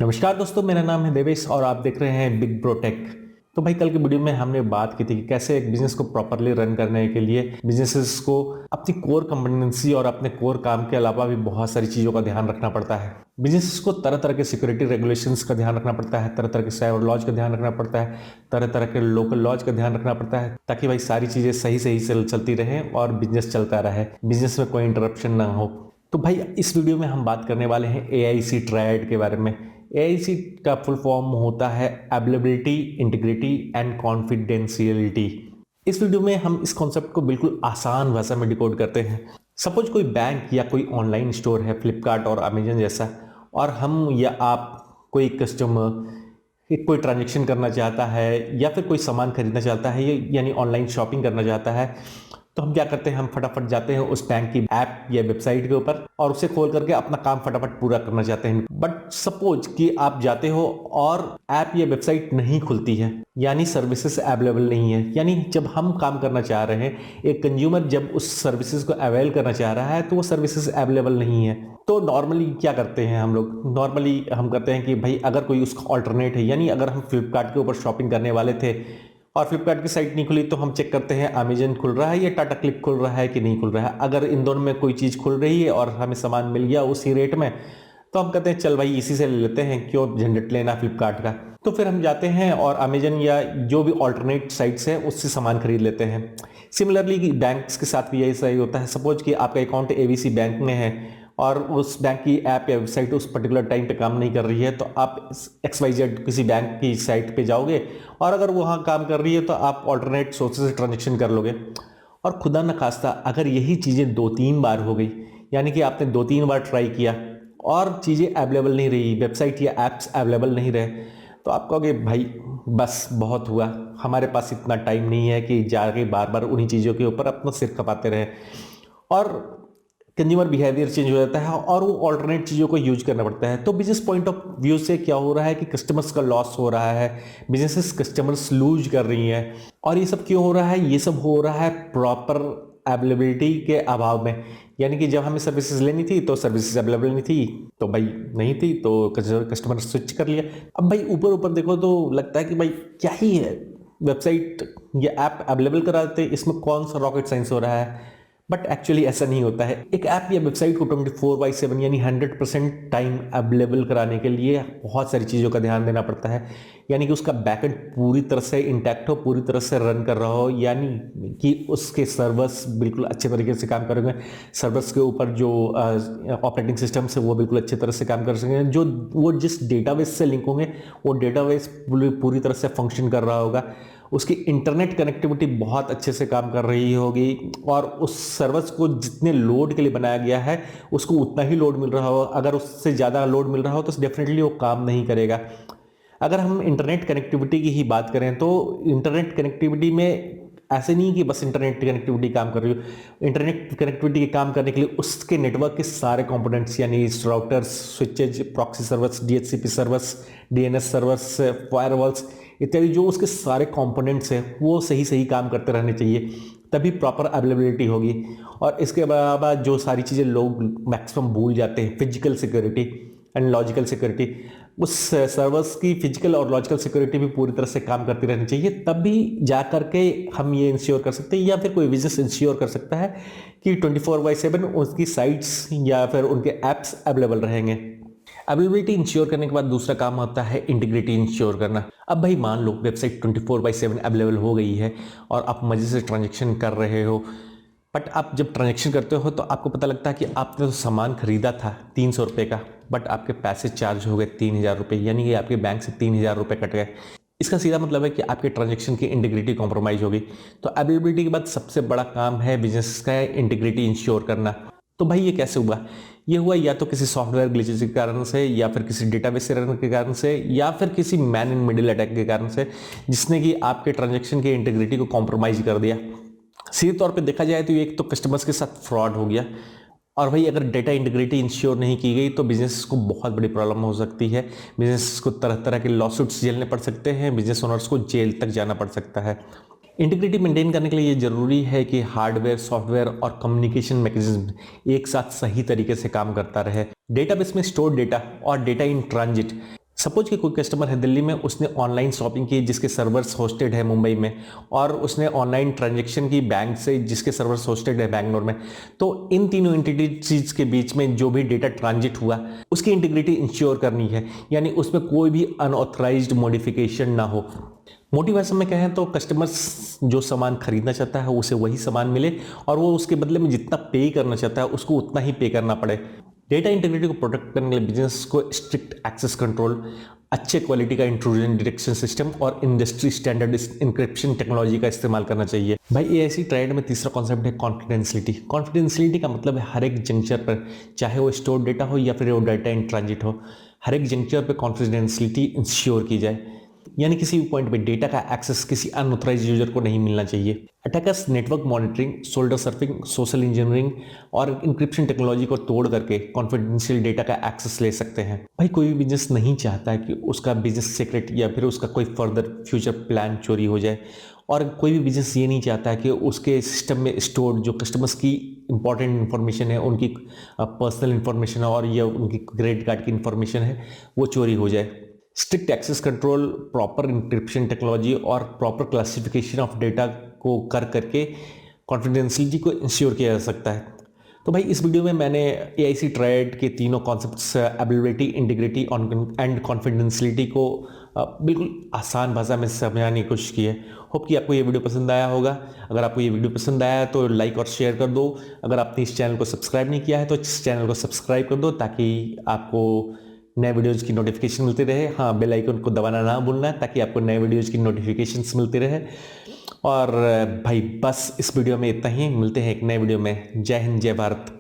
नमस्कार दोस्तों, मेरा नाम है देवेश और आप देख रहे हैं बिग ब्रो टेक। तो भाई, कल की वीडियो में हमने बात की थी कि कैसे एक बिजनेस को प्रॉपरली रन करने के लिए बिजनेसेस को अपनी कोर कंपटेंसी और अपने कोर काम के अलावा भी बहुत सारी चीज़ों का ध्यान रखना पड़ता है। बिजनेसेस को तरह तरह के सिक्योरिटी रेगुलेशंस का ध्यान रखना पड़ता है, तरह तरह के साइबर लॉज का ध्यान रखना पड़ता है, तरह तरह के लोकल लॉज का ध्यान रखना पड़ता है, ताकि भाई सारी चीज़ें सही सही से चलती रहें और बिजनेस चलता रहे, बिजनेस में कोई इंटरप्शन ना हो। तो भाई, इस वीडियो में हम बात करने वाले हैं AIC ट्रायड के बारे में। AIC का फुल फॉर्म होता है अवेलेबिलिटी, इंटीग्रिटी एंड कॉन्फिडेंशियलिटी। इस वीडियो में हम इस कॉन्सेप्ट को बिल्कुल आसान भाषा में डिकोड करते हैं। सपोज कोई बैंक या कोई ऑनलाइन स्टोर है, फ्लिपकार्ट और अमेजन जैसा, और हम या आप कोई कस्टमर कोई ट्रांजेक्शन करना चाहता है या फिर कोई सामान खरीदना चाहता है, यानी ऑनलाइन शॉपिंग करना चाहता है, तो हम क्या करते हैं, हम फटाफट जाते हैं उस बैंक की ऐप या वेबसाइट के ऊपर और उसे खोल करके अपना काम फटाफट पूरा करना चाहते हैं। बट सपोज कि आप जाते हो और ऐप या वेबसाइट नहीं खुलती है, यानी सर्विसेज अवेलेबल नहीं है। यानी जब हम काम करना चाह रहे हैं, एक कंज्यूमर जब उस सर्विसेज को अवेल करना चाह रहा है तो वो सर्विसेज अवेलेबल नहीं है। तो नॉर्मली क्या करते हैं हम लोग, नॉर्मली हम कहते हैं कि भाई अगर कोई उसका ऑल्टरनेट है, यानी अगर हम फ्लिपकार्ट के ऊपर शॉपिंग करने वाले थे और फ्लिपकार्ट की साइट नहीं खुली, तो हम चेक करते हैं अमेजन खुल रहा है या टाटा क्लिक खुल रहा है कि नहीं खुल रहा है। अगर इन दोनों में कोई चीज़ खुल रही है और हमें सामान मिल गया उसी रेट में, तो हम कहते हैं चल भाई इसी से ले लेते हैं, क्यों झंझट लेना फ्लिपकार्ट का। तो फिर हम जाते हैं और अमेजन या जो भी ऑल्टरनेट साइट्स है उससे सामान खरीद लेते हैं। सिमिलरली बैंक्स के साथ भी यही सही होता है। सपोज कि आपका अकाउंट ABC बैंक में है और उस बैंक की ऐप या वेबसाइट उस पर्टिकुलर टाइम पे काम नहीं कर रही है, तो आप XYZ किसी बैंक की साइट पे जाओगे और अगर वहाँ काम कर रही है तो आप ऑल्टरनेट सोर्सेज से ट्रांजेक्शन कर लोगे। और खुदा न खास्ता अगर यही चीज़ें 2-3 बार हो गई, यानी कि आपने 2-3 बार ट्राई किया और चीज़ें अवेलेबल नहीं रही, वेबसाइट या ऐप्स अवेलेबल नहीं रहे, तो आप कहोगे भाई बस बहुत हुआ, हमारे पास इतना टाइम नहीं है कि जाके बार बार उन्हीं चीज़ों के ऊपर अपना सिर खपाते रहे। और कंज्यूमर बिहेवियर चेंज हो जाता है और वो ऑल्टरनेट चीज़ों को यूज करना पड़ता है। तो बिजनेस पॉइंट ऑफ व्यू से क्या हो रहा है कि कस्टमर्स का लॉस हो रहा है, बिजनेसेस कस्टमर्स लूज कर रही हैं। और ये सब क्यों हो रहा है? ये सब हो रहा है प्रॉपर अवेलेबिलिटी के अभाव में। यानी कि जब हमें सर्विसेज लेनी थी तो सर्विसेज अवेलेबल नहीं थी, तो भाई नहीं थी तो कस्टमर स्विच कर लिया। अब भाई ऊपर ऊपर देखो तो लगता है कि भाई क्या ही है, वेबसाइट या ऐप अवेलेबल करा देते, इसमें कौन सा रॉकेट साइंस हो रहा है। बट एक्चुअली ऐसा नहीं होता है। एक ऐप या वेबसाइट को 24/7 यानी 100% टाइम अवेलेबल कराने के लिए बहुत सारी चीज़ों का ध्यान देना पड़ता है। यानी कि उसका बैकएंड पूरी तरह से इंटैक्ट हो, पूरी तरह से रन कर रहा हो, यानी कि उसके सर्वर्स बिल्कुल अच्छे तरीके से काम करेंगे, सर्वर्स के ऊपर जो ऑपरेटिंग सिस्टम है वो बिल्कुल अच्छे तरह से काम कर सकेंगे, जो वो जिस डेटाबेस से लिंक होंगे वो डेटाबेस पूरी तरह से फंक्शन कर रहा होगा, उसकी इंटरनेट कनेक्टिविटी बहुत अच्छे से काम कर रही होगी और उस सर्वर्स को जितने लोड के लिए बनाया गया है उसको उतना ही लोड मिल रहा हो। अगर उससे ज़्यादा लोड मिल रहा हो तो डेफिनेटली वो काम नहीं करेगा। अगर हम इंटरनेट कनेक्टिविटी की ही बात करें तो इंटरनेट कनेक्टिविटी में ऐसे नहीं कि बस इंटरनेट कनेक्टिविटी काम कर रही हो। इंटरनेट कनेक्टिविटी के काम करने के लिए उसके नेटवर्क के सारे कंपोनेंट्स यानी routers, switches, proxy servers, DHCP servers, DNS servers, firewalls इत्यादि जो उसके सारे कंपोनेंट्स हैं वो सही सही काम करते रहने चाहिए, तभी प्रॉपर अवेलेबिलिटी होगी। और इसके अलावा जो सारी चीज़ें लोग मैक्सिमम भूल जाते हैं, physical security and logical security, उस सर्वर्स की फिजिकल और लॉजिकल सिक्योरिटी भी पूरी तरह से काम करती रहनी चाहिए, तभी जा करके हम ये इंश्योर कर सकते हैं या फिर कोई बिजनेस इंश्योर कर सकता है कि 24/7 उसकी साइट्स या फिर उनके ऐप्स अवेलेबल रहेंगे। अवेलेबिलिटी इंश्योर करने के बाद दूसरा काम होता है इंटीग्रिटी इंश्योर करना। अब भाई मान लो वेबसाइट 24/7 अवेलेबल हो गई है और आप मजे से ट्रांजेक्शन कर रहे हो, बट आप जब ट्रांजेक्शन करते हो तो आपको पता लगता है कि आपने तो सामान खरीदा था 300 रुपये का, बट आपके पैसे चार्ज हो गए 3000 रुपये, यानी कि आपके बैंक से 3000 रुपये कट गए। इसका सीधा मतलब है कि आपके ट्रांजेक्शन की इंटीग्रिटी कॉम्प्रोमाइज होगी। तो अवेलेबिलिटी के बाद सबसे बड़ा काम है बिजनेस का इंटीग्रिटी इंश्योर करना। तो भाई ये कैसे हुआ? ये हुआ या तो किसी सॉफ्टवेयर ग्लिचेस के कारण से, या फिर किसी डेटाबेस एरर के कारण से, या फिर किसी मैन इन मिडिल अटैक के कारण से, जिसने कि आपके ट्रांजेक्शन की इंटीग्रिटी को कॉम्प्रोमाइज कर दिया। सीधे तौर पे देखा जाए तो एक तो कस्टमर्स के साथ फ्रॉड हो गया, और भाई अगर डेटा इंटीग्रिटी इंश्योर नहीं की गई तो बिजनेस को बहुत बड़ी प्रॉब्लम हो सकती है। बिजनेस को तरह तरह के लॉसूट्स झेलने पड़ सकते हैं, बिजनेस ओनर्स को जेल तक जाना पड़ सकता है। इंटीग्रिटी मेंटेन करने के लिए ये जरूरी है कि हार्डवेयर, सॉफ्टवेयर और कम्युनिकेशन मैकेनिज्म एक साथ सही तरीके से काम करता रहे। डेटाबेस में स्टोर डेटा और डेटा इन ट्रांजिट सपोज कि कोई कस्टमर है दिल्ली में, उसने ऑनलाइन शॉपिंग की जिसके सर्वर्स होस्टेड है मुंबई में, और उसने ऑनलाइन ट्रांजैक्शन की बैंक से जिसके सर्वर्स होस्टेड है बैंगलोर में। तो इन तीनों एंटिटीज के बीच में जो भी डेटा ट्रांजिट हुआ उसकी इंटीग्रिटी इंश्योर करनी है, यानी उसमें कोई भी अनऑथराइज्ड मॉडिफिकेशन ना हो। मोटी भाषा में कहें तो कस्टमर्स जो सामान खरीदना चाहता है उसे वही सामान मिले, और वो उसके बदले में जितना पे करना चाहता है उसको उतना ही पे करना पड़े। डेटा इंटीग्रिटी को प्रोटेक्ट करने के लिए बिजनेस को स्ट्रिक्ट एक्सेस कंट्रोल, अच्छे क्वालिटी का इंट्रूजन डिटेक्शन सिस्टम और इंडस्ट्री स्टैंडर्ड इंक्रिप्शन टेक्नोलॉजी का इस्तेमाल करना चाहिए। भाई एआईसी ट्रायड में तीसरा कॉन्सेप्ट है कॉन्फिडेंशियलिटी। कॉन्फिडेंशियलिटी का मतलब है हर एक जंक्चर पर, चाहे वो स्टोर डेटा हो या फिर वो डेटा इन ट्रांजिट हो, हर एक जंक्चर पर कॉन्फिडेंशियलिटी इंश्योर की जाए, यानी किसी भी पॉइंट पे डेटा का एक्सेस किसी अनऑथराइज्ड यूजर को नहीं मिलना चाहिए। Attackers network monitoring, shoulder surfing, social engineering और इंक्रिप्शन टेक्नोलॉजी को तोड़ करके कॉन्फिडेंशियल डेटा का एक्सेस ले सकते हैं। भाई कोई भी बिजनेस नहीं चाहता है कि उसका बिजनेस सीक्रेट या फिर उसका कोई फर्दर फ्यूचर प्लान चोरी हो जाए, और कोई भी बिजनेस ये नहीं चाहता है कि उसके सिस्टम में स्टोर जो कस्टमर्स की इंपॉर्टेंट इन्फॉर्मेशन है, उनकी पर्सनल इन्फॉर्मेशन है और या उनकी क्रेडिट कार्ड की इन्फॉर्मेशन है, वो चोरी हो जाए। Strict access control, proper encryption technology और प्रॉपर क्लासिफिकेशन ऑफ डेटा को करके कॉन्फिडेंशियलिटी को इंश्योर किया जा सकता है। तो भाई इस वीडियो में मैंने एआईसी ट्रायड के तीनों concepts availability, integrity and confidentiality को बिल्कुल आसान भाषा में समझाने की कोशिश की है। होप कि आपको ये वीडियो पसंद आया होगा। अगर आपको ये वीडियो पसंद आया है तो लाइक और शेयर कर दो। अगर आपने इस चैनल को सब्सक्राइब नहीं किया है तो इस चैनल को सब्सक्राइब कर दो, ताकि आपको नए वीडियोज़ की नोटिफिकेशन मिलती रहे। हाँ, बेल आइकन को दबाना ना भूलना है ताकि आपको नए वीडियोज़ की नोटिफिकेशंस मिलती रहे। और भाई बस इस वीडियो में इतना ही, मिलते हैं एक नए वीडियो में। जय हिंद, जय भारत।